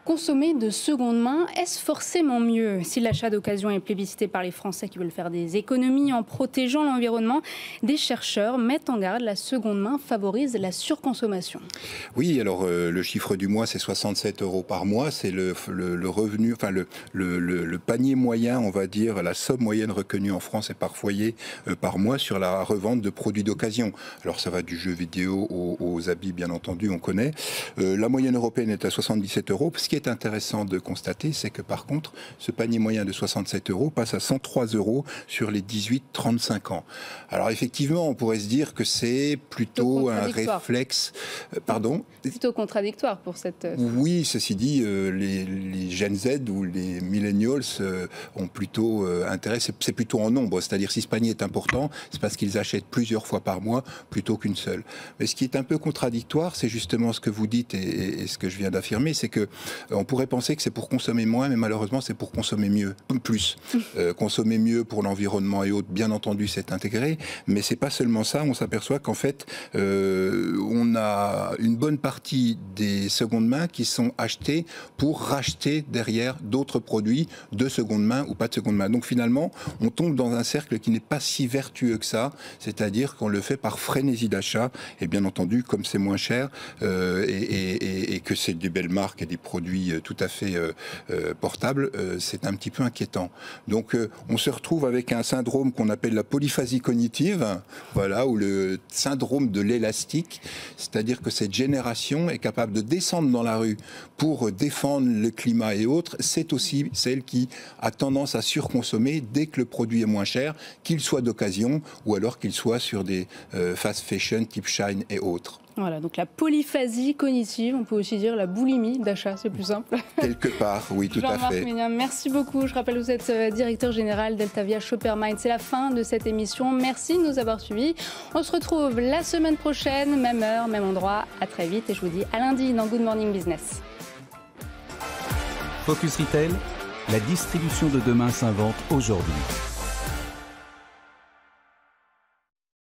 Consommer de seconde main, est-ce forcément mieux? Si l'achat d'occasion est plébiscité par les Français qui veulent faire des économies en protégeant l'environnement, des chercheurs mettent en garde, la seconde main favorise la surconsommation. Oui, alors le chiffre du mois, c'est 67 € par mois. C'est le revenu, enfin le panier moyen, on va dire, la somme moyenne reconnue en France et par foyer par mois sur la revente de produits d'occasion. Alors ça va du jeu vidéo aux habits, bien entendu, on connaît. La moyenne européenne est à 77 €. Ce qui est intéressant de constater, c'est que par contre, ce panier moyen de 67 € passe à 103 € sur les 18-35 ans. Alors effectivement, on pourrait se dire que c'est plutôt un réflexe... Pardon ? C'est plutôt contradictoire pour cette... Oui, ceci dit, les Gen Z ou les millennials ont plutôt intérêt, c'est plutôt en nombre. C'est-à-dire si ce panier est important, c'est parce qu'ils achètent plusieurs fois par mois plutôt qu'une seule. Mais ce qui est un peu contradictoire, c'est justement ce que vous dites et ce que je viens d'affirmer, c'est que on pourrait penser que c'est pour consommer moins, mais malheureusement c'est pour consommer mieux, plus. Consommer mieux pour l'environnement et autres, bien entendu, c'est intégré, mais c'est pas seulement ça. On s'aperçoit qu'en fait, on a une bonne partie des secondes mains qui sont achetées pour racheter derrière d'autres produits de seconde main ou pas de seconde main. Donc finalement, on tombe dans un cercle qui n'est pas si vertueux que ça, c'est-à-dire qu'on le fait par frénésie d'achat, et bien entendu, comme c'est moins cher et que c'est des belles marques et des produits tout à fait portables, c'est un petit peu inquiétant. Donc on se retrouve avec un syndrome qu'on appelle la polyphasie cognitive, voilà, ou le syndrome de l'élastique, c'est-à-dire que cette génération est capable de descendre dans la rue pour défendre le climat et autres. C'est aussi celle qui a tendance à surconsommer dès que le produit est moins cher, qu'il soit d'occasion ou alors qu'il soit sur des fast fashion type Shine et autres. Voilà, donc la polyphasie cognitive, on peut aussi dire la boulimie d'achat, c'est plus simple. Quelque part, oui, tout à fait. Jean-Marc, merci beaucoup. Je rappelle que vous êtes directeur général d'Eltavia Shoppermind. C'est la fin de cette émission. Merci de nous avoir suivis. On se retrouve la semaine prochaine, même heure, même endroit. À très vite et je vous dis à lundi dans Good Morning Business. Focus Retail, la distribution de demain s'invente aujourd'hui.